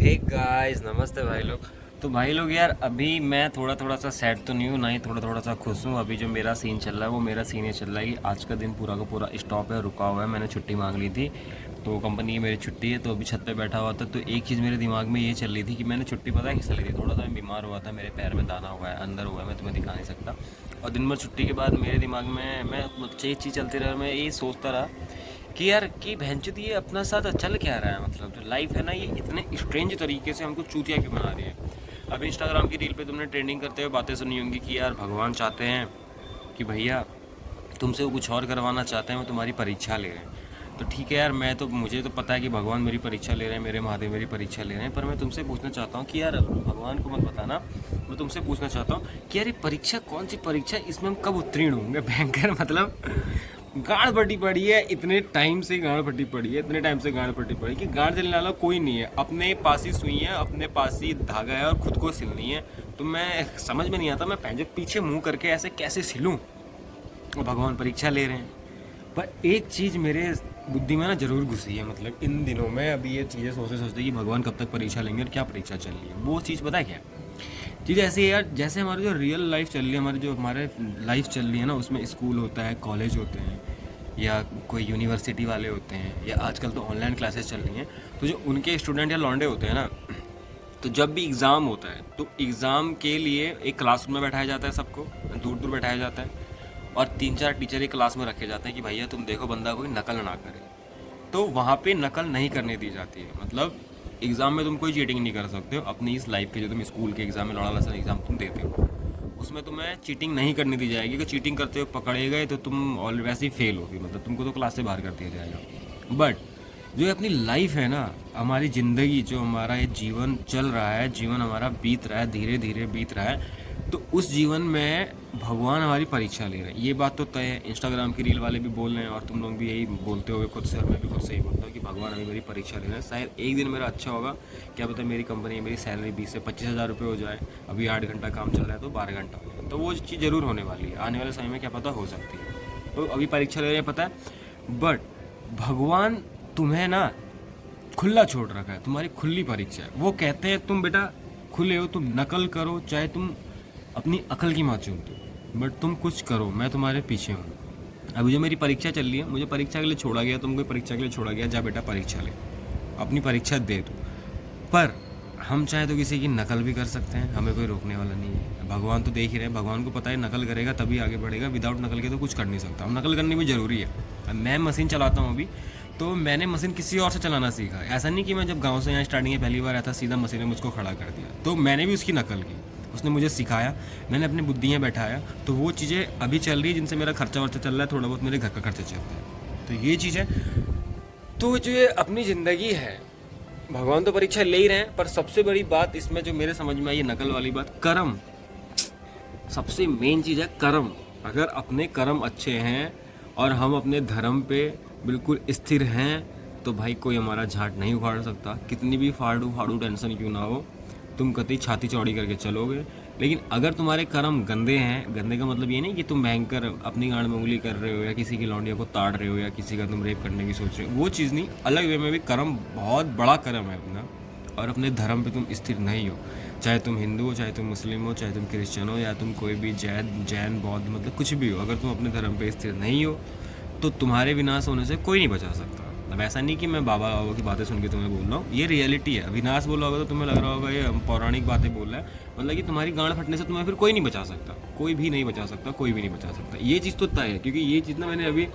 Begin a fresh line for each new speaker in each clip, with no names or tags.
Hey guys, नमस्ते भाई लोग। तो भाई लोग यार, अभी मैं थोड़ा सा सैड तो नहीं हूँ, ना ही थोड़ा सा खुश हूँ। अभी जो मेरा सीन चल रहा है वो मेरा सीन ये चल रहा है कि आज का दिन पूरा का पूरा स्टॉप है, रुका हुआ है। मैंने छुट्टी मांग ली थी तो कंपनी की मेरी छुट्टी है, तो अभी छत पे बैठा हुआ था। तो एक चीज़ मेरे दिमाग में ये चल रही थी कि मैंने छुट्टी पता है किस ली थी। थोड़ा सा मैं बीमार हुआ था, मेरे पैर में दाना हुआ है, अंदर हुआ है, मैं तुम्हें दिखा नहीं सकता। और दिन भर छुट्टी के बाद मेरे दिमाग में मैं ये चीज़ चलती रहा, मैं यही सोचता रहा कि यार कि भैंचोद ये अपना साथ चल क्या रहा है। मतलब जो लाइफ है ना, ये इतने स्ट्रेंज तरीके से हमको चूतिया क्यों बना रही है। अब इंस्टाग्राम की रील पे तुमने ट्रेंडिंग करते हुए बातें सुनी होंगी कि यार भगवान चाहते हैं कि भैया तुमसे वो कुछ और करवाना चाहते हैं, वो तुम्हारी परीक्षा ले रहे हैं। तो ठीक है यार, मुझे तो पता है कि भगवान मेरी परीक्षा ले रहे हैं, मेरे महादेव मेरी परीक्षा ले रहे हैं। पर मैं तुमसे पूछना चाहता हूँ कि यार, भगवान को मत बताना, मैं तुमसे पूछना चाहता हूँ कि यार ये परीक्षा कौन सी परीक्षा, इसमें हम कब उत्तीर्ण होंगे। भयंकर मतलब गाड़ फटी पड़ी है, इतने टाइम से गाड़ फटी पड़ी है, इतने टाइम से गाड़ फटी पड़ी कि गाड़ जलने वाला कोई नहीं है। अपने पास ही सुई है, अपने पास ही धागा है और खुद को सिलनी है। तो मैं समझ में नहीं आता, मैं पीछे मुंह करके ऐसे कैसे सिलूं। और भगवान परीक्षा ले रहे हैं। पर एक चीज़ मेरे बुद्धि में ना जरूर घुसी है, मतलब इन दिनों में अभी ये चीज़ें सोचते सोचते कि भगवान कब तक परीक्षा लेंगे और क्या परीक्षा चल रही है। वो चीज़ पता है क्या चीज़ ऐसी है यार, जैसे हमारी जो रियल लाइफ चल रही है, हमारे लाइफ चल रही है ना, उसमें स्कूल होता है, कॉलेज होते हैं, या कोई यूनिवर्सिटी वाले होते हैं, या आजकल तो ऑनलाइन क्लासेस चल रही हैं। तो जो उनके स्टूडेंट या लौंडे होते हैं ना, तो जब भी एग्ज़ाम होता है तो एग्ज़ाम के लिए एक क्लासरूम में बैठाया जाता है, सबको दूर दूर बैठाया जाता है, और 3-4 टीचर एक क्लास में रखे जाते हैं कि भैया तुम देखो बंदा कोई नकल ना करे। तो वहाँ पे नकल नहीं करने दी जाती है। मतलब एग्ज़ाम में तुम कोई चीटिंग नहीं कर सकते हो। अपनी इस लाइफ के जो तुम स्कूल के एग्ज़ाम में लड़ा लसन एग्ज़ाम तुम देते हो, उसमें तुम्हें चीटिंग नहीं करने दी जाएगी। अगर चीटिंग करते हो पकड़े गए तो तुम ऑल वैसे ही फेल होगी, मतलब तुमको तो क्लास से बाहर कर दिया जाएगा। बट जो अपनी लाइफ है ना, हमारी ज़िंदगी, जो हमारा ये जीवन चल रहा है, जीवन हमारा बीत रहा है, धीरे धीरे बीत रहा है, तो उस जीवन में भगवान हमारी परीक्षा ले रहे हैं। ये बात तो तय है, इंस्टाग्राम की रील वाले भी बोल रहे हैं और तुम लोग भी यही बोलते हो खुद से, और मैं भी खुद से ही बोलता हूँ कि भगवान अभी मेरी परीक्षा ले रहे हैं। शायद एक दिन मेरा अच्छा होगा, क्या पता मेरी कंपनी मेरी सैलरी 20 से 25 हज़ार रुपये हो जाए। अभी 8 घंटा काम चल रहा है तो 12 घंटा हो जाए, तो वो चीज़ ज़रूर होने वाली है। आने वाले समय में क्या पता हो सकती है। तो अभी परीक्षा ले रहे हैं पता है, बट भगवान तुम्हें ना खुला छोड़ रखा है, तुम्हारी खुली परीक्षा है। वो कहते हैं तुम बेटा खुले हो, तुम नकल करो, चाहे तुम अपनी अकल की माँ चूम दो, बट तुम कुछ करो, मैं तुम्हारे पीछे हूँ। अभी जो मेरी परीक्षा चल रही है, मुझे परीक्षा के लिए छोड़ा गया, तुमको परीक्षा के लिए छोड़ा गया, जा बेटा परीक्षा ले, अपनी परीक्षा दे दो। पर हम चाहे तो किसी की नकल भी कर सकते हैं, हमें कोई रोकने वाला नहीं है। भगवान तो देख ही रहे हैं, भगवान को पता है नकल करेगा तभी आगे बढ़ेगा, विदाउट नकल के तो कुछ कर नहीं सकता। हम नकल करनी भी ज़रूरी है। अब मैं मशीन चलाता हूँ अभी, तो मैंने मशीन किसी और से चलाना सीखा। ऐसा नहीं कि मैं जब गांव से यहाँ स्टार्टिंग में पहली बार आया था, सीधा मशीन ने मुझको खड़ा कर दिया, तो मैंने भी उसकी नकल की। उसने मुझे सिखाया, मैंने अपनी बुद्धियाँ बैठाया, तो वो चीज़ें अभी चल रही है जिनसे मेरा खर्चा वर्चा चल रहा है, थोड़ा बहुत मेरे घर का खर्चा चलता है। तो ये चीज़ है। तो जो ये अपनी ज़िंदगी है, भगवान तो परीक्षा ले ही रहे हैं, पर सबसे बड़ी बात इसमें जो मेरे समझ में आई, ये नकल वाली बात, कर्म। सबसे मेन चीज़ है कर्म। अगर अपने कर्म अच्छे हैं और हम अपने धर्म पे बिल्कुल स्थिर हैं, तो भाई कोई हमारा झाट नहीं उखाड़ सकता। कितनी भी फाड़ू फाड़ू टेंशन क्यों ना हो, तुम कतई छाती चौड़ी करके चलोगे। लेकिन अगर तुम्हारे कर्म गंदे हैं, गंदे का मतलब ये नहीं कि तुम भयंकर अपनी गांड में उंगली कर रहे हो, या किसी की लौंडिया को ताड़ रहे हो, या किसी का तुम रेप करने की सोच रहे हो, वो चीज़ नहीं। अलग वे में भी कर्म बहुत बड़ा कर्म है अपना, और अपने धर्म पे तुम स्थिर नहीं हो। चाहे तुम हिंदू हो, चाहे तुम मुस्लिम हो, चाहे तुम क्रिश्चियन हो, या तुम कोई भी जैन बौद्ध, मतलब कुछ भी हो, अगर तुम अपने धर्म पे स्थिर नहीं हो तो तुम्हारे विनाश होने से कोई नहीं बचा सकता। अब ऐसा नहीं कि मैं बाबा बाबा की बातें सुन के तुम्हें बोल रहा हूँ, ये रियलिटी है। विनाश बोला होगा तो तुम्हें लग रहा होगा ये पौराणिक बातें बोल रहा है, मतलब कि तुम्हारी गांड फटने से तुम्हें फिर कोई नहीं बचा सकता, कोई भी नहीं बचा सकता, कोई भी नहीं बचा सकता। ये चीज़ तो तय है, क्योंकि ये चीज़ ना, मैंने अभी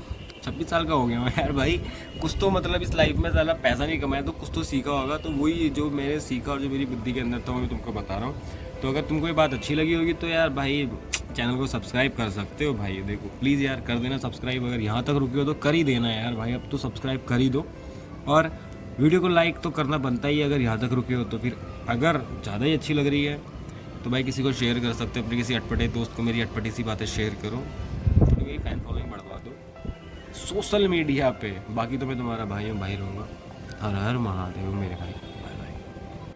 26 साल का हो गया हूँ यार भाई। कुछ तो मतलब इस लाइफ में ज़्यादा पैसा नहीं कमाया तो कुछ तो सीखा होगा, तो वही जो मैंने सीखा और जो मेरी बुद्धि के अंदर था वो मैं तुमको बता रहा हूँ। तो अगर तुमको ये बात अच्छी लगी होगी तो यार भाई चैनल को सब्सक्राइब कर सकते हो भाई। देखो प्लीज़ यार कर देना सब्सक्राइब, अगर यहाँ तक रुके हो तो कर ही देना यार भाई, अब तो सब्सक्राइब कर ही दो। और वीडियो को लाइक तो करना बनता ही है अगर यहाँ तक रुके हो तो। फिर अगर ज़्यादा ही अच्छी लग रही है तो भाई किसी को शेयर कर सकते हो, अपने किसी अटपटे दोस्त को मेरी अटपटी सी बातें शेयर करो, थोड़ी मेरी फैन फॉलोइंग बढ़वा दो सोशल मीडिया पे। बाकी तो मैं तुम्हारा भाई हूँ, भाई रहूँगा। हर हर महादेव मेरे भाई।